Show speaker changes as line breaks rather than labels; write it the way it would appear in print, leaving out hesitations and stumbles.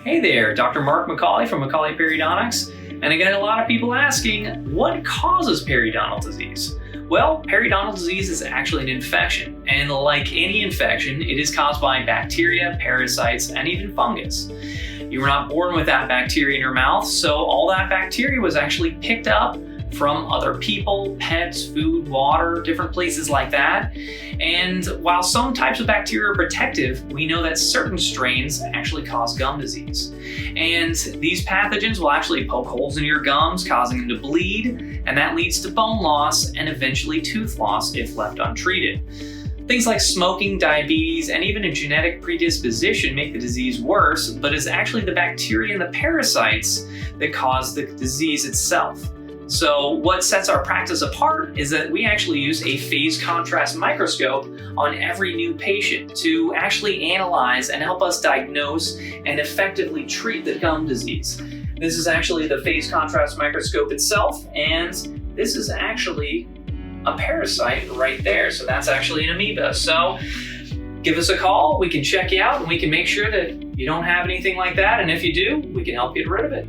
Hey there, Dr. Mark McCawley from McCawley Periodontics, and I get a lot of people asking, what causes periodontal disease? Well, periodontal disease is actually an infection, and like any infection, it is caused by bacteria, parasites, and even fungus. You were not born with that bacteria in your mouth, so all that bacteria was actually picked up from other people, pets, food, water, different places like that. And while some types of bacteria are protective, we know that certain strains actually cause gum disease. And these pathogens will actually poke holes in your gums, causing them to bleed, and that leads to bone loss and eventually tooth loss if left untreated. Things like smoking, diabetes, and even a genetic predisposition make the disease worse, but it's actually the bacteria and the parasites that cause the disease itself. So what sets our practice apart is that we actually use a phase contrast microscope on every new patient to actually analyze and help us diagnose and effectively treat the gum disease. This is actually the phase contrast microscope itself, and this is actually a parasite right there. So that's actually an amoeba. So give us a call, we can check you out, and we can make sure that you don't have anything like that. And if you do, we can help get rid of it.